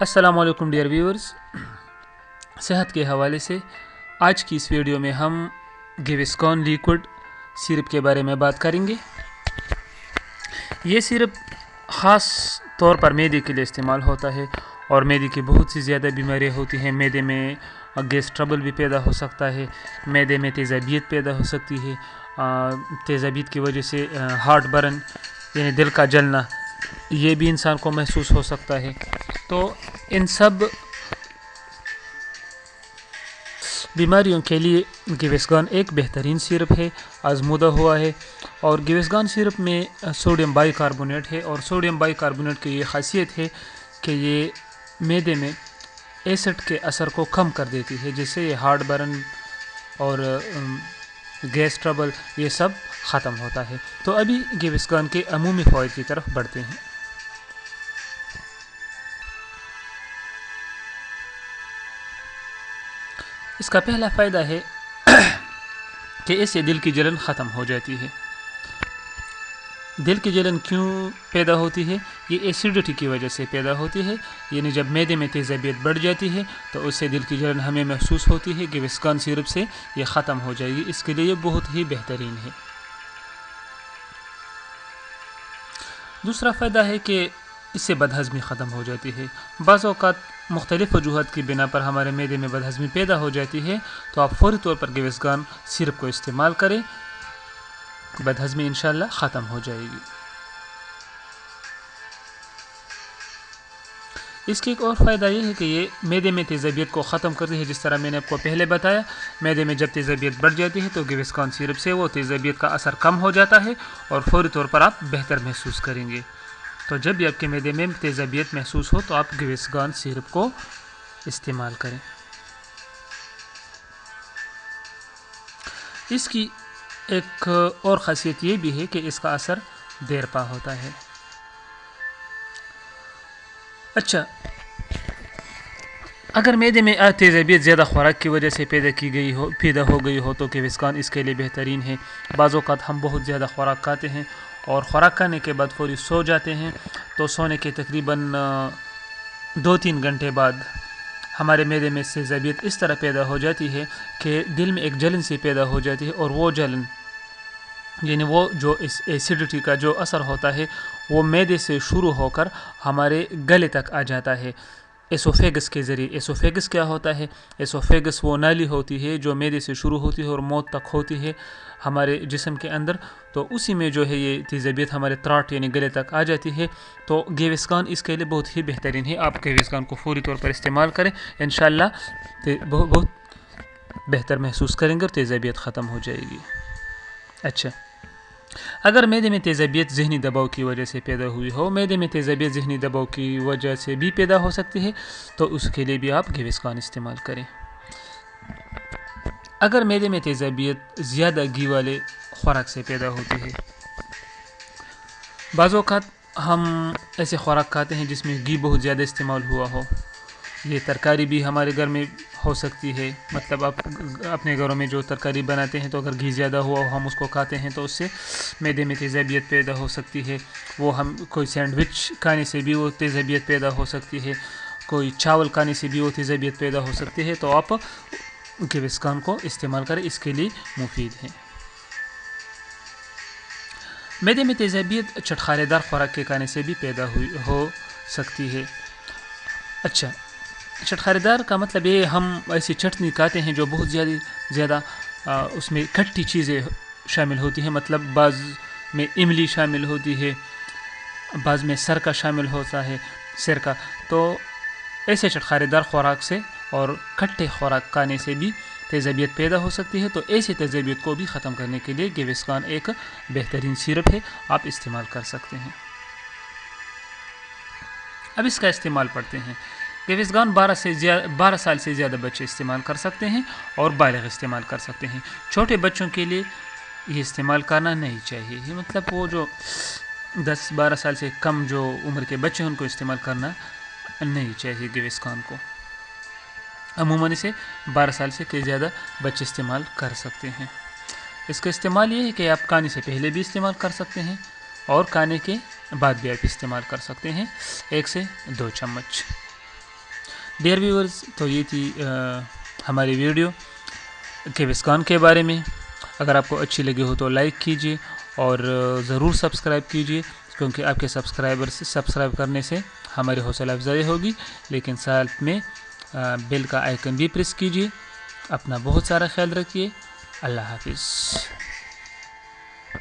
السلام علیکم dear viewers, صحت کے حوالے سے آج کی اس ویڈیو میں ہم گیوسکون لیکوڈ سیرپ کے بارے میں بات کریں گے۔ یہ سیرپ خاص طور پر معدے کے لیے استعمال ہوتا ہے اور معدے کی بہت سی زیادہ بیماریاں ہوتی ہیں۔ معدے میں گیس ٹربل بھی پیدا ہو سکتا ہے، معدے میں تیزابیت پیدا ہو سکتی ہے، تیزابیت کی وجہ سے ہارٹ برن یعنی دل کا جلنا یہ بھی انسان کو محسوس ہو سکتا ہے۔ تو ان سب بیماریوں کے لیے گیوسکون ایک بہترین سیرپ ہے، آزمودہ ہوا ہے۔ اور گیوسکون سیرپ میں سوڈیم بائی کاربونیٹ ہے، اور سوڈیم بائی کاربونیٹ کی یہ خاصیت ہے کہ یہ معدے میں ایسڈ کے اثر کو کم کر دیتی ہے، جس سے یہ ہارٹ برن اور گیس ٹربل یہ سب ختم ہوتا ہے۔ تو ابھی گیوسکون کے عمومی فوائد کی طرف بڑھتے ہیں۔ اس کا پہلا فائدہ ہے کہ اس سے دل کی جلن ختم ہو جاتی ہے۔ دل کی جلن کیوں پیدا ہوتی ہے؟ یہ ایسیڈیٹی کی وجہ سے پیدا ہوتی ہے، یعنی جب معدے میں تیزابیت بڑھ جاتی ہے تو اس سے دل کی جلن ہمیں محسوس ہوتی ہے۔ گیوسکون سیرپ سے یہ ختم ہو جائے گی، اس کے لیے یہ بہت ہی بہترین ہے۔ دوسرا فائدہ ہے کہ اس سے بد ہضمی ختم ہو جاتی ہے۔ بعض اوقات مختلف وجوہات کی بنا پر ہمارے معدے میں بد ہضمی پیدا ہو جاتی ہے، تو آپ فوری طور پر گیوسکون سیرپ کو استعمال کریں، بد ہضمی انشاءاللہ ختم ہو جائے گی۔ اس کی ایک اور فائدہ یہ ہے کہ یہ معدے میں تیزابیت کو ختم کرتی ہے۔ جس طرح میں نے آپ کو پہلے بتایا، معدے میں جب تیزابیت بڑھ جاتی ہے تو گیوسکون سیرپ سے وہ تیزابیت کا اثر کم ہو جاتا ہے اور فوری طور پر آپ بہتر محسوس کریں گے۔ تو جب بھی آپ کے معدے میں تیزابیت محسوس ہو تو آپ گیوسکون سیرپ کو استعمال کریں۔ اس کی ایک اور خاصیت یہ بھی ہے کہ اس کا اثر دیر پا ہوتا ہے۔ اچھا، اگر معدے میں تیزابیت زیادہ خوراک کی وجہ سے پیدا ہو گئی ہو تو گیوسکون اس کے لیے بہترین ہے۔ بعض اوقات ہم بہت زیادہ خوراک کھاتے ہیں اور خوراک کھانے کے بعد فوری سو جاتے ہیں، تو سونے کے تقریباً 2-3 گھنٹے بعد ہمارے معدے میں تیزابیت اس طرح پیدا ہو جاتی ہے کہ دل میں ایک جلن سی پیدا ہو جاتی ہے، اور وہ جلن یعنی وہ جو اس ایسیڈیٹی کا جو اثر ہوتا ہے وہ معدے سے شروع ہو کر ہمارے گلے تک آ جاتا ہے ایسوفیگس کے ذریعے۔ ایسوفیگس کیا ہوتا ہے؟ ایسوفیگس وہ نالی ہوتی ہے جو معدے سے شروع ہوتی ہے اور موت تک ہوتی ہے ہمارے جسم کے اندر، تو اسی میں جو ہے یہ تیزابیت ہمارے تراٹ یعنی گلے تک آ جاتی ہے۔ تو گیوسکون اس کے لیے بہت ہی بہترین ہے۔ آپ گیوسکون کو فوری طور پر استعمال کریں، انشاءاللہ بہت بہتر محسوس کریں گے اور تیزابیت ختم ہو جائے گی۔ اچھا، اگر معدے میں تیزابیت ذہنی دباؤ کی وجہ سے پیدا ہوئی ہو، معدے میں تیزابیت ذہنی دباؤ کی وجہ سے بھی پیدا ہو سکتی ہے، تو اس کے لیے بھی آپ گیوسکون استعمال کریں۔ اگر معدے میں تیزابیت زیادہ گھی والے خوراک سے پیدا ہوتی ہے، بعض اوقات ہم ایسے خوراک کھاتے ہیں جس میں گھی بہت زیادہ استعمال ہوا ہو، یہ ترکاری بھی ہمارے گھر میں ہو سکتی ہے، مطلب آپ اپنے گھروں میں جو ترکاری بناتے ہیں تو اگر گھی زیادہ ہوا ہو ہم اس کو کھاتے ہیں تو اس سے معدے میں تیزابیت پیدا ہو سکتی ہے۔ وہ ہم کوئی سینڈوچ کھانے سے بھی وہ تیزابیت پیدا ہو سکتی ہے، کوئی چاول کھانے سے بھی وہ تیزابیت پیدا ہو سکتی ہے، تو آپ گیوسکون کو استعمال کریں، اس کے لیے مفید ہے۔ معدے میں تیزابیت چٹخارے دار خوراک کے کھانے سے بھی پیدا ہو سکتی ہے۔ اچھا، چٹخارے دار کا مطلب یہ ہم ایسی چٹنی کھاتے ہیں جو بہت زیادہ اس میں کھٹی چیزیں شامل ہوتی ہیں، مطلب بعض میں املی شامل ہوتی ہے، بعض میں سرکہ شامل ہوتا ہے، سرکہ۔ تو ایسے چٹخارے دار خوراک سے اور کھٹے خوراک کھانے سے بھی تیزابیت پیدا ہو سکتی ہے، تو ایسی تیزابیت کو بھی ختم کرنے کے لیے گیوسکون ایک بہترین سیرپ ہے، آپ استعمال کر سکتے ہیں۔ اب اس کا استعمال پڑھتے ہیں۔ گیوسکون 12 سال سے زیادہ بچے استعمال کر سکتے ہیں اور بالغ استعمال کر سکتے ہیں۔ چھوٹے بچوں کے لیے یہ استعمال کرنا نہیں چاہیے، یہ مطلب وہ جو 10-12 سال سے کم جو عمر کے بچے ہیں ان کو استعمال کرنا نہیں چاہیے گیوسکون کو۔ عموماً اسے 12 سال سے زیادہ بچے استعمال کر سکتے ہیں۔ اس کا استعمال یہ ہے کہ آپ کھانے سے پہلے بھی استعمال کر سکتے ہیں اور کھانے کے بعد بھی آپ استعمال کر سکتے ہیں، 1 سے 2 چمچ۔ ڈیئر ویورز، تو یہ تھی ہماری ویڈیو کیوسکان کے بارے میں. اگر آپ کو اچھی لگی ہو تو لائک کیجیے اور ضرور سبسکرائب کیجیے، کیونکہ آپ کے سبسکرائب کرنے سے ہماری حوصلہ افزائی ہوگی. لیکن ساتھ میں بیل کا آئیکن بھی پریس کیجیے. اپنا بہت سارا خیال رکھیے. اللہ حافظ.